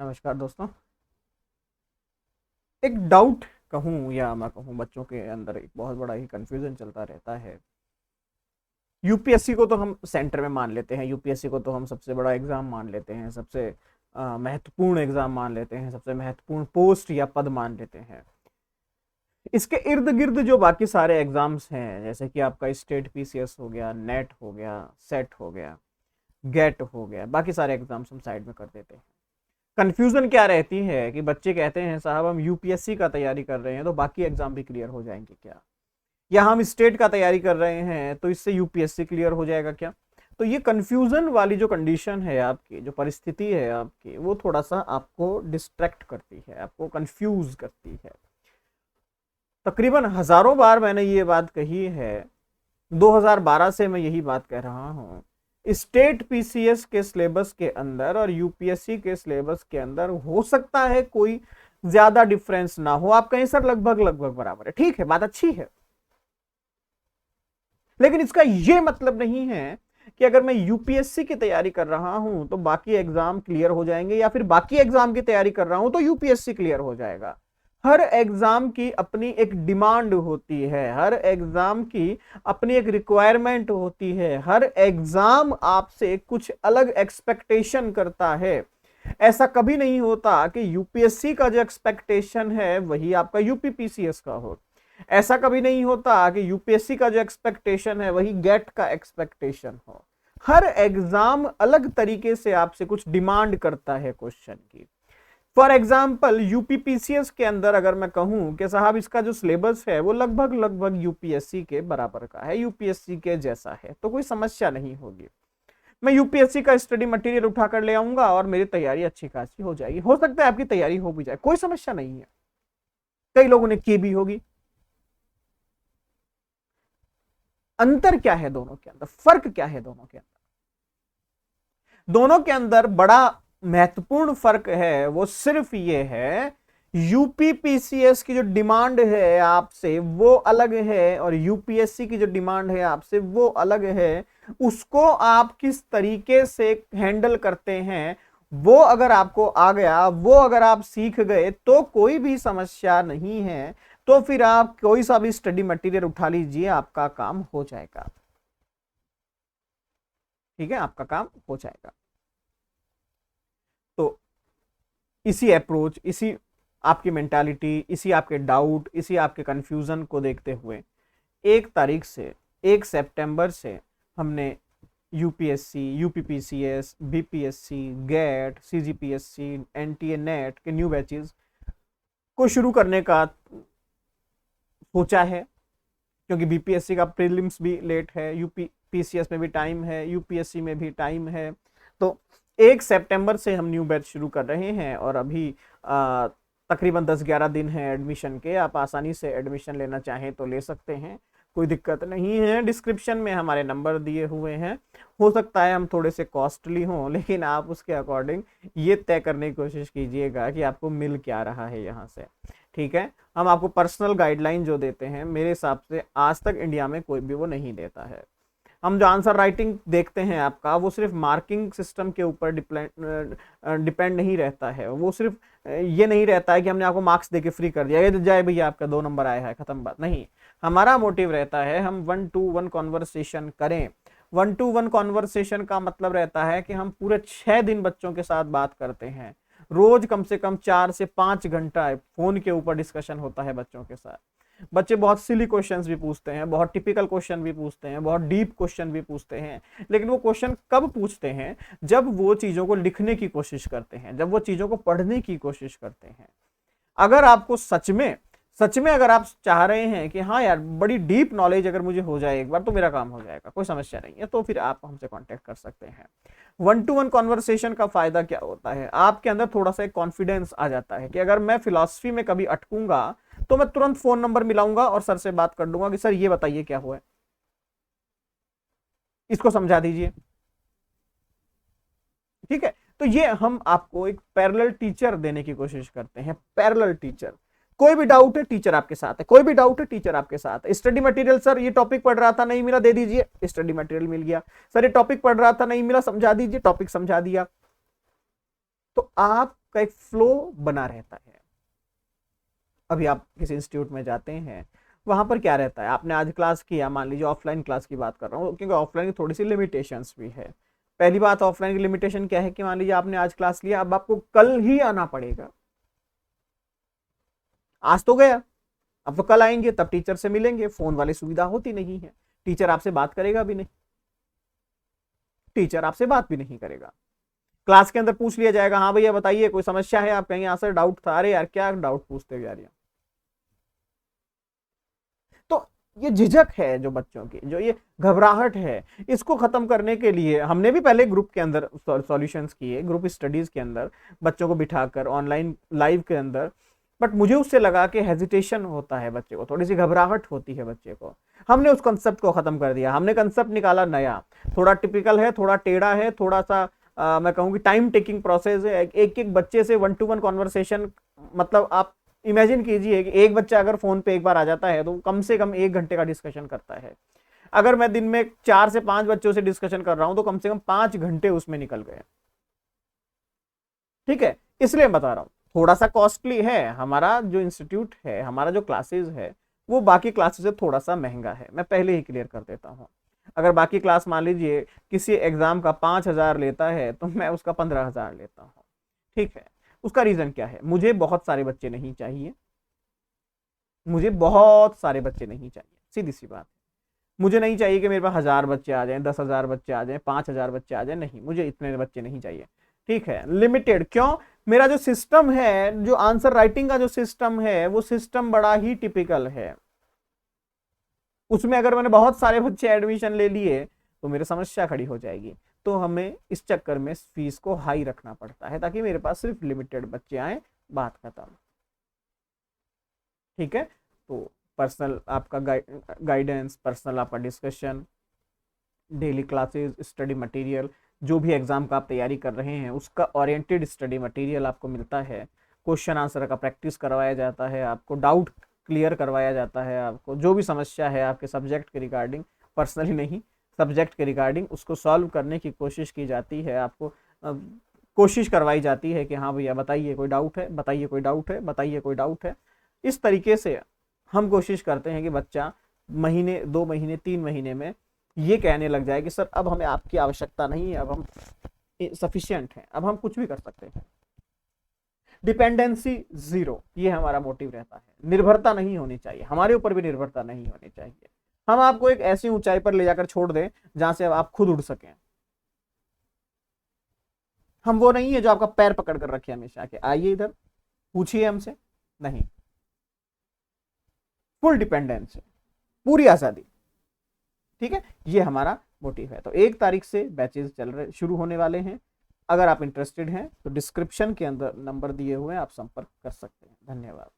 नमस्कार दोस्तों। एक डाउट कहूँ या मैं कहूँ, बच्चों के अंदर एक बहुत बड़ा ही कंफ्यूजन चलता रहता है। यूपीएससी को तो हम सेंटर में मान लेते हैं, यूपीएससी को तो हम सबसे बड़ा एग्जाम मान लेते हैं, सबसे महत्वपूर्ण एग्जाम मान लेते हैं, सबसे महत्वपूर्ण पोस्ट या पद मान लेते हैं। इसके इर्द गिर्द जो बाकी सारे एग्जाम्स हैं, जैसे कि आपका स्टेट पीसीएस हो गया, नेट हो गया, सेट हो गया, गेट हो गया, बाकी सारे एग्जाम्स हम साइड में कर देते हैं। कंफ्यूजन क्या रहती है कि बच्चे कहते हैं साहब हम यूपीएससी का तैयारी कर रहे हैं तो बाकी एग्जाम भी क्लियर हो जाएंगे क्या, या हम स्टेट का तैयारी कर रहे हैं तो इससे यूपीएससी क्लियर हो जाएगा क्या। तो ये कंफ्यूजन वाली जो कंडीशन है आपकी, जो परिस्थिति है आपकी, वो थोड़ा सा आपको डिस्ट्रैक्ट करती है, आपको कंफ्यूज करती है। तकरीबन हजारों बार मैंने ये बात कही है, 2012 से मैं यही बात कह रहा हूं। स्टेट पीसीएस के सिलेबस के अंदर और यूपीएससी के सिलेबस के अंदर हो सकता है कोई ज्यादा डिफरेंस ना हो, आप कहें सर लगभग लगभग बराबर है, ठीक है, बात अच्छी है। लेकिन इसका यह मतलब नहीं है कि अगर मैं यूपीएससी की तैयारी कर रहा हूं तो बाकी एग्जाम क्लियर हो जाएंगे, या फिर बाकी एग्जाम की तैयारी कर रहा हूं तो यूपीएससी क्लियर हो जाएगा। हर एग्जाम की अपनी एक डिमांड होती है, हर एग्जाम की अपनी एक रिक्वायरमेंट होती है, हर एग्जाम आपसे कुछ अलग एक्सपेक्टेशन करता है। ऐसा कभी नहीं होता कि यूपीएससी का जो एक्सपेक्टेशन है वही आपका यूपीपीसीएस का हो। ऐसा कभी नहीं होता कि यूपीएससी का जो एक्सपेक्टेशन है वही गेट का एक्सपेक्टेशन हो। हर एग्जाम अलग तरीके से आपसे कुछ डिमांड करता है क्वेश्चन की। फॉर एग्जाम्पल यूपीपीसीएस के अंदर अगर मैं कहूं कि साहब इसका जो सिलेबस है वो लगभग लगभग यूपीएससी के बराबर का है, यूपीएससी के जैसा है, तो कोई समस्या नहीं होगी। मैं यूपीएससी का स्टडी मटेरियल उठाकर ले आऊंगा और मेरी तैयारी अच्छी खासी हो जाएगी। हो सकता है आपकी तैयारी हो भी जाए, कोई समस्या नहीं है, कई लोगों ने की भी होगी। अंतर क्या है दोनों के अंदर, फर्क क्या है दोनों के अंदर? दोनों के अंदर बड़ा महत्वपूर्ण फर्क है, वो सिर्फ ये है यूपीपीसीएस की जो डिमांड है आपसे वो अलग है और यूपीएससी की जो डिमांड है आपसे वो अलग है। उसको आप किस तरीके से हैंडल करते हैं वो अगर आपको आ गया, वो अगर आप सीख गए तो कोई भी समस्या नहीं है। तो फिर आप कोई सा भी स्टडी मटेरियल उठा लीजिए, आपका काम हो जाएगा। ठीक है, आपका काम हो जाएगा। तो इसी अप्रोच, इसी आपकी मेंटालिटी, इसी आपके डाउट, इसी आपके कंफ्यूजन को देखते हुए 1 तारीख से 1 सितंबर से हमने UPSC, UPPCS, BPSC, GATE, CGPSC, NTA, NET के न्यू बैचेस को शुरू करने का सोचा है, क्योंकि बीपीएससी का प्रीलिम्स भी लेट है, यूपीपीसीएस में भी टाइम है, यूपीएससी में भी टाइम है। तो 1 सितंबर से हम न्यू बैच शुरू कर रहे हैं और अभी तकरीबन 10-11 दिन है एडमिशन के। आप आसानी से एडमिशन लेना चाहें तो ले सकते हैं, कोई दिक्कत नहीं है। डिस्क्रिप्शन में हमारे नंबर दिए हुए हैं। हो सकता है हम थोड़े से कॉस्टली हों, लेकिन आप उसके अकॉर्डिंग ये तय करने की कोशिश कीजिएगा कि आपको मिल क्या रहा है यहाँ से। ठीक है, हम आपको पर्सनल गाइडलाइन जो देते हैं, मेरे हिसाब से आज तक इंडिया में कोई भी वो नहीं देता है। हम जो आंसर राइटिंग देखते हैं आपका, वो सिर्फ मार्किंग सिस्टम के ऊपर डिपेंड नहीं रहता है। वो सिर्फ ये नहीं रहता है कि हमने आपको मार्क्स देके फ्री कर दिया, ये जाए भैया आपका 2 नंबर आया है, खत्म बात नहीं। हमारा मोटिव रहता है हम 1-to-1 कॉन्वर्सेशन करें। 1-to-1 कॉन्वर्सेशन का मतलब रहता है कि हम पूरे 6 दिन बच्चों के साथ बात करते हैं। रोज कम से कम 4 से 5 घंटा फोन के ऊपर डिस्कशन होता है बच्चों के साथ। बच्चे बहुत सिली क्वेश्चंस भी पूछते हैं, बहुत टिपिकल क्वेश्चन भी पूछते हैं, बहुत डीप क्वेश्चन भी पूछते हैं। लेकिन वो क्वेश्चन कब पूछते हैं? जब वो चीजों को लिखने की कोशिश करते हैं, जब वो चीजों को पढ़ने की कोशिश करते हैं। अगर आपको सच में अगर आप चाह रहे हैं कि हाँ यार बड़ी डीप नॉलेज अगर मुझे हो जाए एक बार तो मेरा काम हो जाएगा, कोई समस्या नहीं है, तो फिर आप हमसे कांटेक्ट कर सकते हैं। 1-to-1 कॉन्वर्सेशन का फायदा क्या होता है? आपके अंदर थोड़ा सा कॉन्फिडेंस आ जाता है कि अगर मैं फिलॉसफी में कभी अटकूंगा तो मैं तुरंत फोन नंबर मिलाऊंगा और सर से बात कर दूंगा कि सर ये बताइए क्या हुआ है, इसको समझा दीजिए। ठीक है, तो ये हम आपको एक पैरेलल टीचर देने की कोशिश करते हैं। पैरेलल टीचर, कोई भी डाउट है टीचर आपके साथ है, कोई भी डाउट है टीचर आपके साथ है। स्टडी मटेरियल, सर ये टॉपिक पढ़ रहा था नहीं मिला, दे दीजिए, स्टडी मटेरियल मिल गया। सर ये टॉपिक पढ़ रहा था नहीं मिला, समझा दीजिए, टॉपिक समझा दिया। तो आप का एक फ्लो बना रहता है। अभी आप किसी इंस्टीट्यूट में जाते हैं, वहां पर क्या रहता है, आपने आज क्लास किया, मान लीजिए ऑफलाइन क्लास की बात कर रहा हूँ, क्योंकि ऑफलाइन की थोड़ी सी लिमिटेशंस भी है। पहली बात, ऑफलाइन की लिमिटेशन क्या है कि मान लीजिए आपने आज क्लास लिया, अब आपको कल ही आना पड़ेगा। आज तो गया, अब तो कल आएंगे, तब टीचर से मिलेंगे, फोन वाली सुविधा होती नहीं है, टीचर आपसे बात करेगा भी नहीं, टीचर आपसे बात भी नहीं करेगा। क्लास के अंदर पूछ लिया जाएगा, हाँ भैया बताइए कोई समस्या है, आप कहेंगे हाँ सर डाउट था। अरे यार क्या डाउट पूछते हो यार। तो ये झिझक है जो बच्चों की, जो ये घबराहट है, इसको खत्म करने के लिए हमने भी पहले ग्रुप के अंदर सॉल्यूशंस किए, ग्रुप स्टडीज के अंदर बच्चों को बिठाकर ऑनलाइन लाइव के अंदर। बट मुझे उससे लगा कि हेजिटेशन होता है बच्चे को, थोड़ी सी घबराहट होती है बच्चे को। हमने उस कंसेप्ट को खत्म कर दिया, हमने कंसेप्ट निकाला नया, थोड़ा टिपिकल है, थोड़ा टेढ़ा है, थोड़ा सा मैं कहूँ कि टाइम टेकिंग प्रोसेस है। एक एक बच्चे से 1-to-1 कॉन्वर्सेशन, मतलब आप इमेजिन कीजिए कि एक बच्चा अगर फोन पे एक बार आ जाता है तो कम से कम 1 घंटे का डिस्कशन करता है। अगर मैं दिन में 4 से 5 बच्चों से डिस्कशन कर रहा हूं तो कम से कम 5 घंटे उसमें निकल गए। ठीक है, इसलिए बता रहा हूं, थोड़ा सा कॉस्टली है हमारा जो इंस्टीट्यूट है, हमारा जो क्लासेस है, वो बाकी क्लासेस से थोड़ा सा महंगा है। मैं पहले ही क्लियर कर देता हूं। अगर बाकी क्लास मान लीजिए किसी एग्जाम का 5,000 लेता है तो मैं उसका 15,000 लेता हूं। ठीक है, उसका रीजन क्या है, मुझे बहुत सारे बच्चे नहीं चाहिए, मुझे बहुत सारे बच्चे नहीं चाहिए, सीधी सी बात। मुझे नहीं चाहिए कि मेरे पास 1,000 बच्चे आ जाएं, 10,000 बच्चे आ जाएं, 5,000 बच्चे आ जाएं, नहीं, मुझे इतने बच्चे नहीं चाहिए। ठीक है, लिमिटेड क्यों, मेरा जो सिस्टम है, जो आंसर राइटिंग का जो सिस्टम है, वो सिस्टम बड़ा ही टिपिकल है। उसमें अगर मैंने बहुत सारे बच्चे एडमिशन ले लिए तो मेरी समस्या खड़ी हो जाएगी। तो हमें इस चक्कर में फीस को हाई रखना पड़ता है ताकि मेरे पास सिर्फ लिमिटेड बच्चे आए, बात खत्म। ठीक है, तो पर्सनल आपका गाइडेंस, पर्सनल आपका discussion, daily classes, study material, जो भी एग्जाम का आप तैयारी कर रहे हैं उसका ओरिएंटेड स्टडी मटेरियल आपको मिलता है। क्वेश्चन आंसर का प्रैक्टिस करवाया जाता है, आपको डाउट क्लियर करवाया जाता है, आपको जो भी समस्या है आपके सब्जेक्ट के रिगार्डिंग, पर्सनली नहीं, सब्जेक्ट के रिगार्डिंग, उसको सॉल्व करने की कोशिश की जाती है। आपको कोशिश करवाई जाती है कि हाँ भैया बताइए कोई डाउट है, बताइए कोई डाउट है, बताइए कोई डाउट है। इस तरीके से हम कोशिश करते हैं कि बच्चा महीने, 2 महीने, 3 महीने में ये कहने लग जाए कि सर अब हमें आपकी आवश्यकता नहीं है, अब हम सफिशिएंट हैं, अब हम कुछ भी कर सकते हैं। डिपेंडेंसी जीरो, ये हमारा मोटिव रहता है। निर्भरता नहीं होनी चाहिए, हमारे ऊपर भी निर्भरता नहीं होनी चाहिए। हम आपको एक ऐसी ऊंचाई पर ले जाकर छोड़ दें जहां से आप खुद उड़ सकें। हम वो नहीं है जो आपका पैर पकड़ कर रखे हमेशा के आइए इधर पूछिए हमसे, नहीं, फुल डिपेंडेंस है, पूरी आजादी। ठीक है, ये हमारा मोटिव है। तो 1 तारीख से बैचेस शुरू होने वाले हैं। अगर आप इंटरेस्टेड हैं तो डिस्क्रिप्शन के अंदर नंबर दिए हुए हैं, आप संपर्क कर सकते हैं। धन्यवाद।